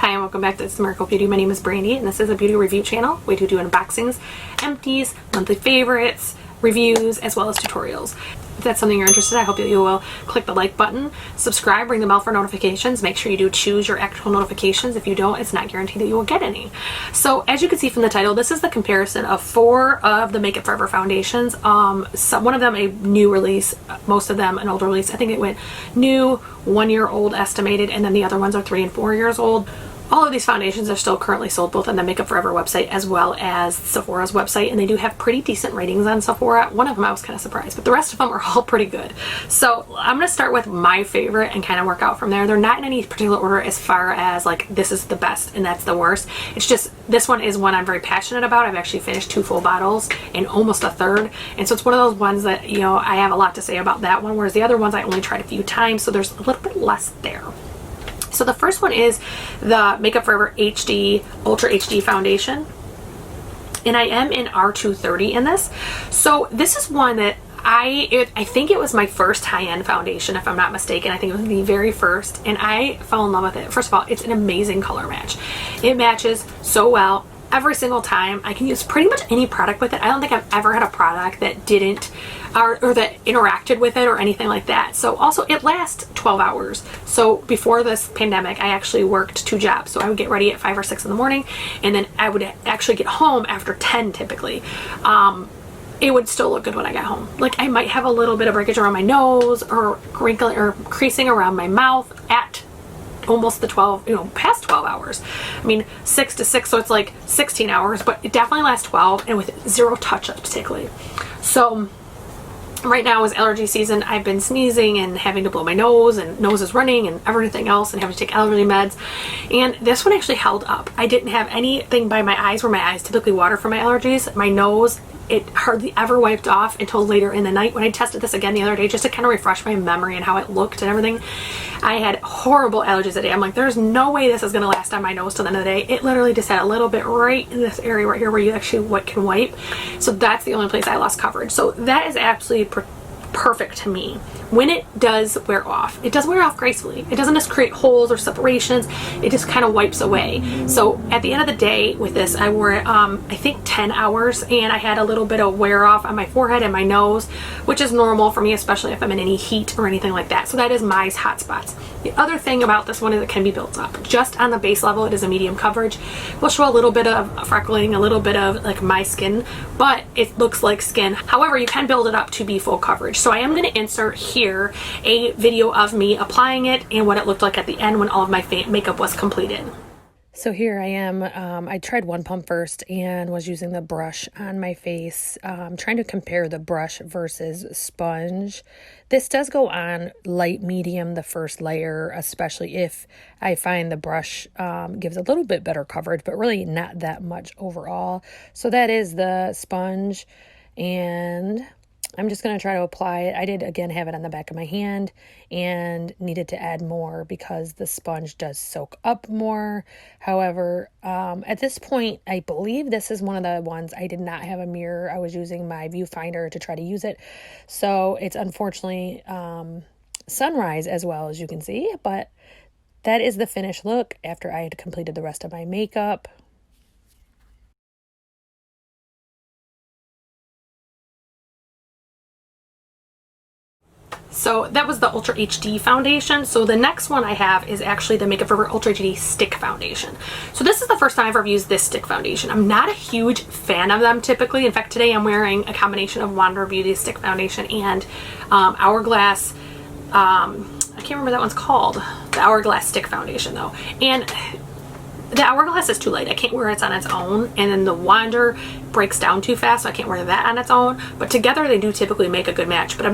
Hi and welcome back to It's Miracle Beauty. My name is Brandy and this is a beauty review channel. We do unboxings, empties, monthly favorites, reviews, as well as tutorials. If that's something you're interested in, I hope that you will click the like button, subscribe, ring the bell for notifications. Make sure you do choose your actual notifications. If you don't, it's not guaranteed that you will get any. So as you can see from the title, this is the comparison of 4 of the Makeup Forever foundations. One of them a new release, most of them an older release. I think it went new, 1 year old estimated, and then the other ones are 3 and 4 years old. All of these foundations are still currently sold both on the Makeup Forever website as well as Sephora's website, and they do have pretty decent ratings on Sephora. One of them I was kind of surprised, but the rest of them are all pretty good. So I'm going to start with my favorite and kind of work out from there. They're not in any particular order as far as like this is the best and that's the worst. It's just this one is one I'm very passionate about. I've actually finished 2 full bottles and almost a third, and so it's one of those ones that, you know, I have a lot to say about that one, whereas the other ones I only tried a few times, so there's a little bit less there. So the first one is the Makeup Forever HD Ultra HD Foundation, and I am in R230 in this. So this is one that I think it was my first high-end foundation, if I'm not mistaken. I think it was the very first, and I fell in love with it. First of all, it's an amazing color match. It matches so well every single time. I can use pretty much any product with it. I don't think I've ever had a product that didn't or that interacted with it or anything like that. So also it lasts 12 hours. So before this pandemic, I actually worked 2 jobs. So I would get ready at 5 or 6 in the morning, and then I would actually get home after 10 typically. It would still look good when I got home. Like I might have a little bit of breakage around my nose or wrinkling or creasing around my mouth at almost the 12, past 12 hours. I mean, 6 to 6, so it's like 16 hours, but it definitely lasts 12 and with 0 touch-ups particularly. So right now is allergy season. I've been sneezing and having to blow my nose, and nose is running and everything else, and having to take allergy meds. And this one actually held up. I didn't have anything by my eyes where my eyes typically water from my allergies. My nose, it hardly ever wiped off until later in the night when I tested this again the other day just to kind of refresh my memory and how it looked and everything. I had horrible allergies that day. I'm like, there's no way this is going to last on my nose till the end of the day. It literally just had a little bit right in this area right here where you actually can wipe. So that's the only place I lost coverage. So that is absolutely perfect to me. When it does wear off, it does wear off gracefully. It doesn't just create holes or separations. It just kind of wipes away. So at the end of the day with this, I wore it I think 10 hours, and I had a little bit of wear off on my forehead and my nose, which is normal for me, especially if I'm in any heat or anything like that. So that is my hot spots. The other thing about this one is it can be built up. Just on the base level, it is a medium coverage. We'll show a little bit of freckling, a little bit of like my skin, but it looks like skin. However, you can build it up to be full coverage. So I am going to insert here a video of me applying it and what it looked like at the end when all of my makeup was completed. So here I am. I tried one pump first and was using the brush on my face, trying to compare the brush versus sponge. This does go on light medium, the first layer, especially if I find the brush gives a little bit better coverage, but really not that much overall. So that is the sponge, and I'm just going to try to apply it. I did, again, have it on the back of my hand and needed to add more because the sponge does soak up more. However, at this point, I believe this is one of the ones I did not have a mirror. I was using my viewfinder to try to use it. So it's unfortunately sunrise as well, as you can see. But that is the finished look after I had completed the rest of my makeup. So that was the Ultra HD foundation. So the next one I have is actually the Makeup Forever Ultra HD Stick Foundation. So this is the first time I've ever used this stick foundation. I'm not a huge fan of them typically. In fact, today I'm wearing a combination of Wander Beauty Stick Foundation and Hourglass, I can't remember that one's called, the Hourglass Stick Foundation though. And the Hourglass is too light. I can't wear it on its own, and then the Wander breaks down too fast, so I can't wear that on its own. But together they do typically make a good match. But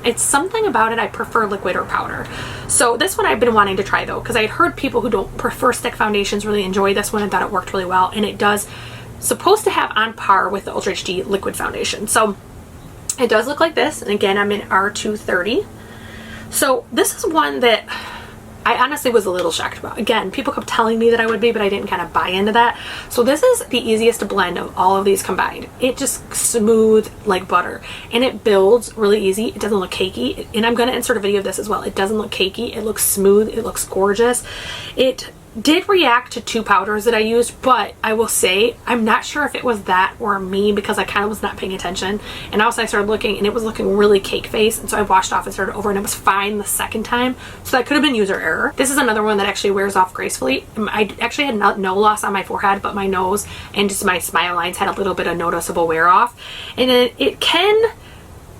it's something about it, I prefer liquid or powder. So this one I've been wanting to try though, because I had heard people who don't prefer stick foundations really enjoy this one and thought it worked really well, and it does supposed to have on par with the Ultra HD liquid foundation. So it does look like this, and again I'm in R230. So this is one that I honestly was a little shocked about. Again, people kept telling me that I would be, but I didn't kind of buy into that. So this is the easiest blend of all of these combined. It just smooth like butter, and it builds really easy. It doesn't look cakey, and I'm going to insert a video of this as well. It doesn't look cakey. It looks smooth. It looks gorgeous. It did react to 2 powders that I used, but I will say I'm not sure if it was that or me, because I kind of was not paying attention, and also I started looking and it was looking really cake face, and so I washed off and started over, and it was fine the second time, so that could have been user error. This is another one that actually wears off gracefully. I actually had no loss on my forehead, but my nose and just my smile lines had a little bit of noticeable wear off, and it can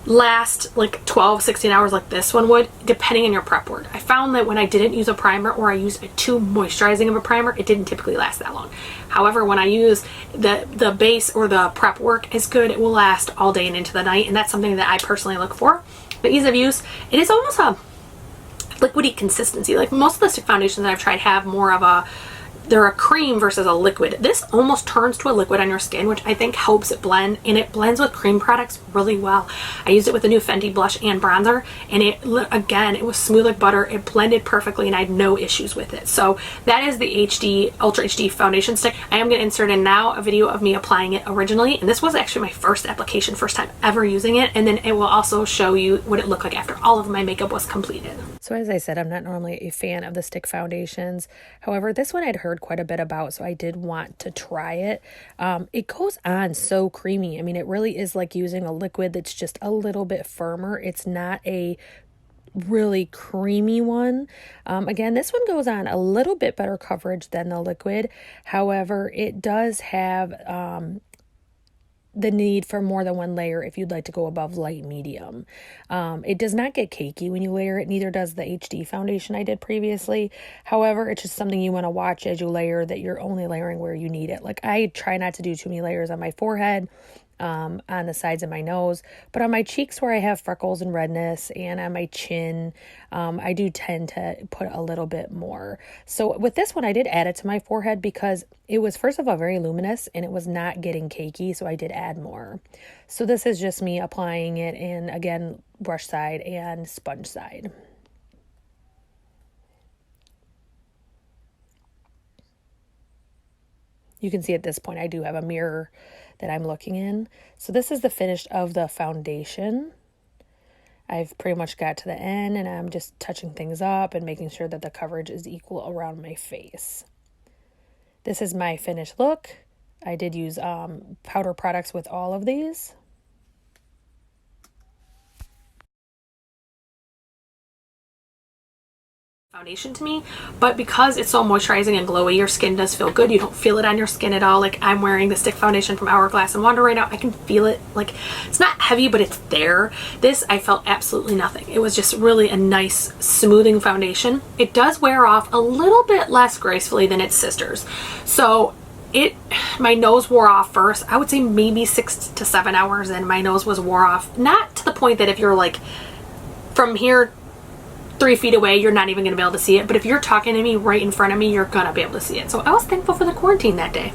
last like 12-16 hours like this one would, depending on your prep work. I found that when I didn't use a primer or I used too moisturizing of a primer, it didn't typically last that long. However, when I use the base or the prep work is good, it will last all day and into the night, and that's something that I personally look for. The ease of use, it is almost a liquidy consistency. Like most of the stick foundations that I've tried have more of a, they're a cream versus a liquid. This almost turns to a liquid on your skin, which I think helps it blend, and it blends with cream products really well. I used it with the new Fenty blush and bronzer, and it, again, it was smooth like butter. It blended perfectly, and I had no issues with it. So that is the HD Ultra HD foundation stick. I am going to insert in now a video of me applying it originally, and this was actually my first application, first time ever using it, and then it will also show you what it looked like after all of my makeup was completed. So as I said, I'm not normally a fan of the stick foundations. However, this one I'd heard quite a bit about, so I did want to try it. It goes on so creamy. I mean, it really is like using a liquid that's just a little bit firmer. It's not a really creamy one. Again, this one goes on a little bit better coverage than the liquid. However, it does have the need for more than one layer if you'd like to go above light medium. It does not get cakey when you layer it, neither does the HD foundation I did previously. However, it's just something you want to watch as you layer, that you're only layering where you need it. Like I try not to do too many layers on my forehead, on the sides of my nose, but on my cheeks where I have freckles and redness, and on my chin, I do tend to put a little bit more. So with this one, I did add it to my forehead because it was, first of all, very luminous, and it was not getting cakey, so I did add more. So this is just me applying it in, again, brush side and sponge side. You can see at this point I do have a mirror that I'm looking in. So this is the finish of the foundation. I've pretty much got to the end, and I'm just touching things up and making sure that the coverage is equal around my face. This is my finished look. I did use powder products with all of these. Foundation to me, but because it's so moisturizing and glowy, your skin does feel good. You don't feel it on your skin at all. Like I'm wearing the stick foundation from Hourglass and Wonder right now. I can feel it. Like it's not heavy, but it's there. This, I felt absolutely nothing. It was just really a nice smoothing foundation. It does wear off a little bit less gracefully than its sisters. So my nose wore off first. I would say maybe 6 to 7 hours in, my nose was wore off. Not to the point that if you're like from here 3 feet away, you're not even going to be able to see it. But if you're talking to me right in front of me, you're going to be able to see it. So I was thankful for the quarantine that day.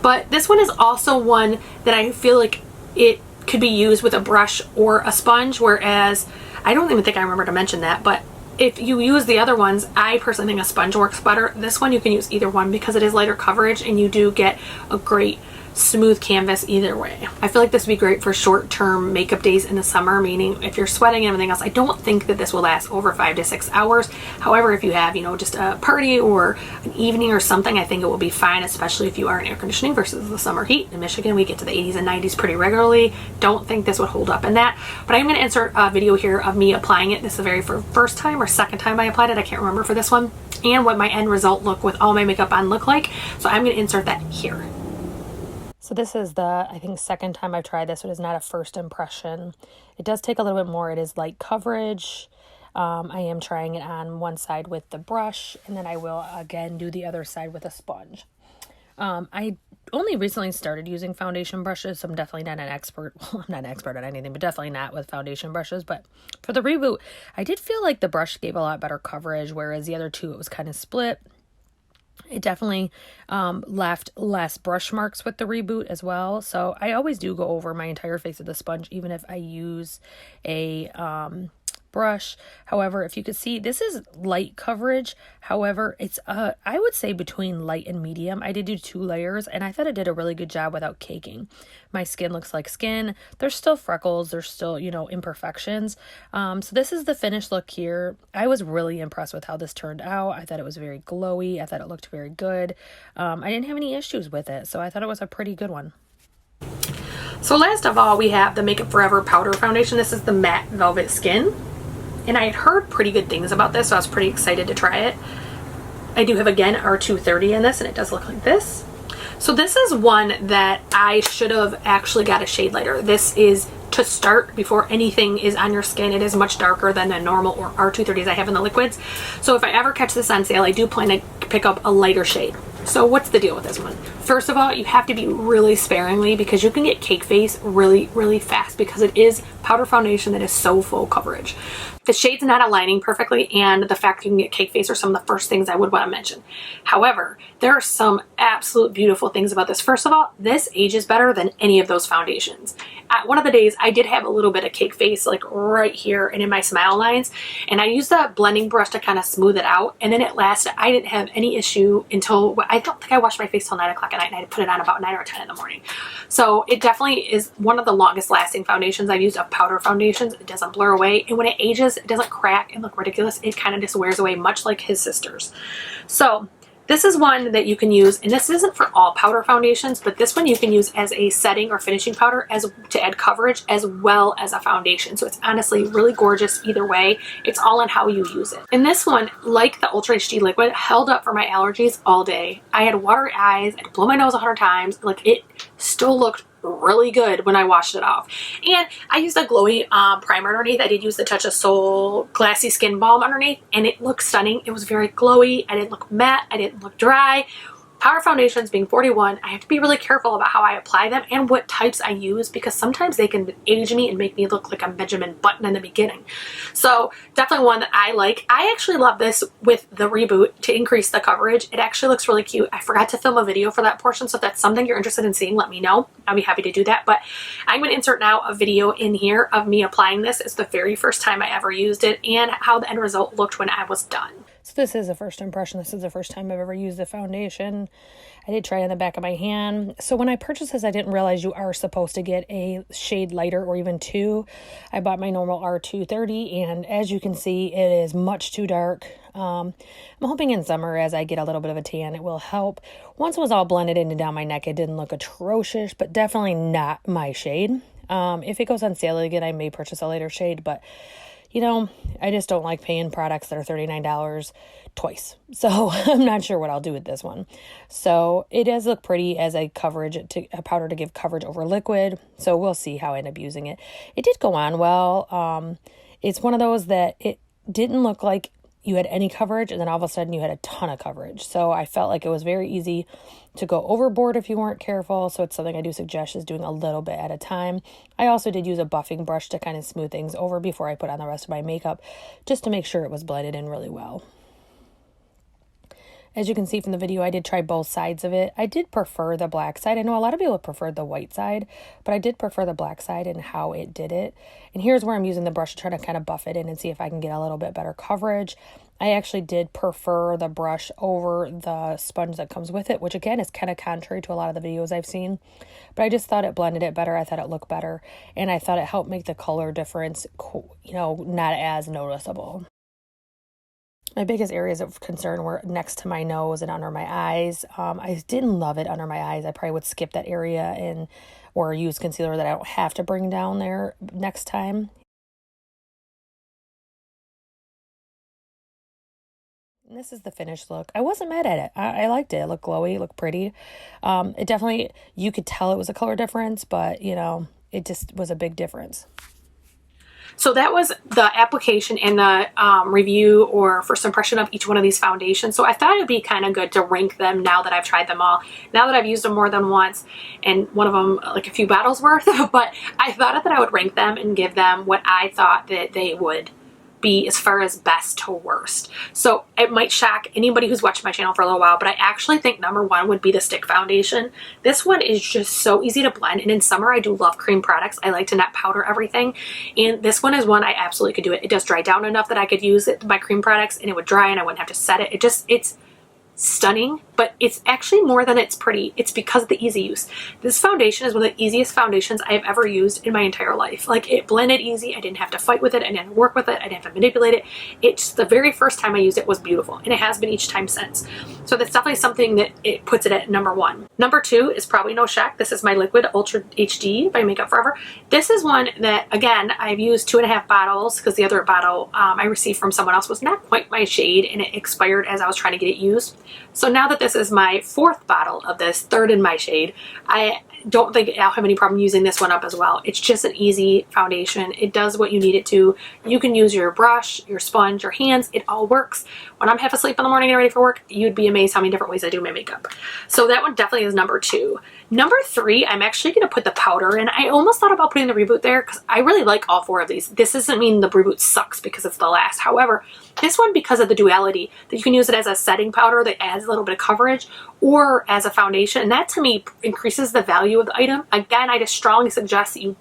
But this one is also one that I feel like it could be used with a brush or a sponge, whereas I don't even think I remember to mention that, but if you use the other ones, I personally think a sponge works better. This one you can use either one because it is lighter coverage and you do get a great smooth canvas either way. I feel like this would be great for short-term makeup days in the summer, meaning if you're sweating and everything else. I don't think that this will last over 5 to 6 hours. However, if you have, you know, just a party or an evening or something, I think it will be fine, especially if you are in air conditioning versus the summer heat. In Michigan, we get to the 80s and 90s pretty regularly. Don't think this would hold up in that, but I'm going to insert a video here of me applying it. This is the very first time or second time I applied it. I can't remember for this one, and what my end result look with all my makeup on look like. So I'm going to insert that here. So this is the, I think, second time I've tried this. It is not a first impression. It does take a little bit more. It is light coverage. I am trying it on one side with the brush, and then I will again do the other side with a sponge. I only recently started using foundation brushes, so I'm definitely not an expert. Well, I'm not an expert at anything, but definitely not with foundation brushes. But for the Reboot, I did feel like the brush gave a lot better coverage, whereas the other two, it was kind of split. It definitely left less brush marks with the Reboot as well. So I always do go over my entire face with a sponge, even if I use a brush. However, if you could see, this is light coverage. However, it's I would say between light and medium. I did do 2 layers and I thought it did a really good job without caking. My skin looks like skin. There's still freckles. There's still, you know, imperfections. So this is the finished look here. I was really impressed with how this turned out. I thought it was very glowy. I thought it looked very good. I didn't have any issues with it. So I thought it was a pretty good one. So last of all, we have the Makeup Forever Powder Foundation. This is the Matte Velvet Skin. And I had heard pretty good things about this, so I was pretty excited to try it. I do have, again, R230 in this, and it does look like this. So this is one that I should have actually got a shade lighter. This is to start before anything is on your skin. It is much darker than the normal or R230s I have in the liquids. So if I ever catch this on sale, I do plan to pick up a lighter shade. So what's the deal with this one? First of all, you have to be really sparingly because you can get cake face really, really fast because it is powder foundation that is so full coverage. The shade's not aligning perfectly, and the fact you can get cake face are some of the first things I would want to mention. However, there are some absolute beautiful things about this. First of all, this ages better than any of those foundations. One of the days, I did have a little bit of cake face like right here and in my smile lines, and I used the blending brush to kind of smooth it out, and then it lasted. I didn't have any issue until, I don't think I washed my face till 9 o'clock at night, and I had to put it on about 9 or 10 in the morning. So it definitely is one of the longest lasting foundations I've used of powder foundations. It doesn't blur away, and when it ages, it doesn't crack and look ridiculous. It kind of just wears away, much like his sisters. So this is one that you can use, and this isn't for all powder foundations, but this one you can use as a setting or finishing powder as to add coverage as well as a foundation. So it's honestly really gorgeous either way. It's all in how you use it. And this one, like the Ultra HD liquid, held up for my allergies all day. I had watery eyes, I had to blow my nose 100 times. Like, it still looked really good when I washed it off. And I used a glowy primer underneath. I did use the Touch of Soul Glassy Skin Balm underneath, and it looked stunning. It was very glowy. I didn't look matte. I didn't look dry. Powder foundations, being 41, I have to be really careful about how I apply them and what types I use because sometimes they can age me and make me look like a Benjamin Button in the beginning. So definitely one that I like. I actually love this with the Reboot to increase the coverage. It actually looks really cute. I forgot to film a video for that portion, so if that's something you're interested in seeing, let me know. I'll be happy to do that. But I'm going to insert now a video in here of me applying this. It's the very first time I ever used it and how the end result looked when I was done. So this is a first impression. This is the first time I've ever used the foundation. I did try it on the back of my hand. So when I purchased this, I didn't realize you are supposed to get a shade lighter or even 2. I bought my normal R230, and as you can see, it is much too dark. I'm hoping in summer, as I get a little bit of a tan, it will help. Once it was all blended in and down my neck, it didn't look atrocious, but definitely not my shade. If it goes on sale again, I may purchase a lighter shade, but you know, I just don't like paying products that are $39 twice. So I'm not sure what I'll do with this one. So it does look pretty as a powder to give coverage over liquid. So we'll see how I end up using it. It did go on well. It's one of those that it didn't look like you had any coverage, and then all of a sudden you had a ton of coverage. So I felt like it was very easy to go overboard if you weren't careful. So it's something I do suggest is doing a little bit at a time. I also did use a buffing brush to kind of smooth things over before I put on the rest of my makeup, just to make sure it was blended in really well. As you can see from the video, I did try both sides of it. I did prefer the black side. I know a lot of people preferred the white side, but I did prefer the black side and how it did it. And here's where I'm using the brush to try to kind of buff it in and see if I can get a little bit better coverage. I actually did prefer the brush over the sponge that comes with it, which again is kind of contrary to a lot of the videos I've seen. But I just thought it blended it better. I thought it looked better. And I thought it helped make the color difference, you know, not as noticeable. My biggest areas of concern were next to my nose and under my eyes. I didn't love it under my eyes. I probably would skip that area or use concealer that I don't have to bring down there next time. And this is the finished look. I wasn't mad at it. I liked it. It looked glowy. It looked pretty. It definitely, you could tell it was a color difference, but, you know, it just was a big difference. So that was the application and the review or first impression of each one of these foundations. So I thought it would be kind of good to rank them now that I've tried them all. Now that I've used them more than once, and one of them like a few bottles worth, but I thought that I would rank them and give them what I thought that they would be as far as best to worst. So it might shock anybody who's watched my channel for a little while, but I actually think number one would be the stick foundation. This one is just so easy to blend, and in summer I do love cream products. I like to not powder everything, and this one is one I absolutely could do it. It does dry down enough that I could use it, my cream products, and it would dry and I wouldn't have to set it. It's stunning, but it's actually more than it's pretty. It's because of the easy use. This foundation is one of the easiest foundations I have ever used in my entire life. Like, it blended easy. I didn't have to fight with it. I didn't work with it. I didn't have to manipulate it. It's the very first time I used it was beautiful, and it has been each time since. So that's definitely something that it puts it at number one. Number two is probably no shock. This is my Liquid Ultra HD by Makeup Forever. This is one that, again, I've used 2.5 bottles because the other bottle I received from someone else was not quite my shade, and it expired as I was trying to get it used. So now that this is my 4th bottle of this, 3rd in my shade, I don't think I'll have any problem using this one up as well. It's just an easy foundation. It does what you need it to. You can use your brush, your sponge, your hands. It all works. When I'm half asleep in the morning and ready for work, you'd be amazed how many different ways I do my makeup. So that one definitely is number 2. Number 3, I'm actually going to put the powder in. I almost thought about putting the Reboot there because I really like all 4 of these. This doesn't mean the Reboot sucks because it's the last. However, this one, because of the duality, that you can use it as a setting powder that adds a little bit of coverage, or as a foundation, and that to me increases the value of the item. Again, I just strongly suggest that you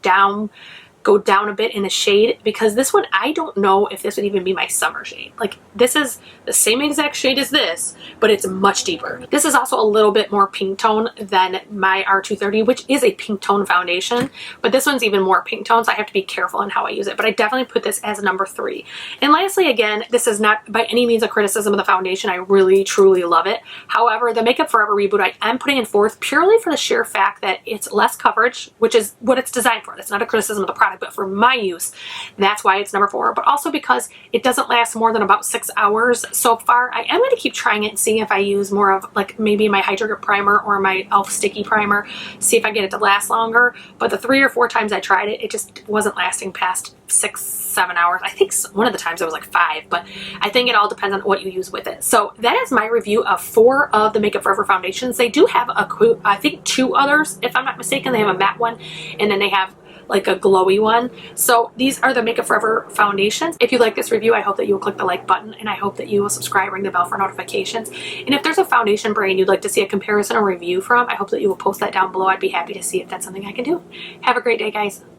go down a bit in the shade, because this one, I don't know if this would even be my summer shade. Like, this is the same exact shade as this, but it's much deeper. This is also a little bit more pink tone than my R230, which is a pink tone foundation, but this one's even more pink tone, so I have to be careful in how I use it. But I definitely put this as number 3. And lastly, again, this is not by any means a criticism of the foundation. I really, truly love it. However, the Makeup Forever Reboot I am putting in 4th purely for the sheer fact that it's less coverage, which is what it's designed for. That's not a criticism of the product, but for my use, that's why it's number 4. But also because it doesn't last more than about 6 hours so far. I am going to keep trying it and seeing if I use more of, like, maybe my Hydro Grip primer or my e.l.f. sticky primer, see if I get it to last longer. But the 3 or 4 times I tried it, it just wasn't lasting past 6-7 hours. I think one of the times it was like 5, but I think it all depends on what you use with it. So that is my review of 4 of the Makeup Forever foundations. They do have I think 2 others, if I'm not mistaken. They have a matte one, and then they have like a glowy one. So these are the Makeup Forever foundations. If you like this review, I hope that you will click the like button, and I hope that you will subscribe, ring the bell for notifications. And if there's a foundation brand you'd like to see a comparison or review from, I hope that you will post that down below. I'd be happy to see if that's something I can do. Have a great day, guys.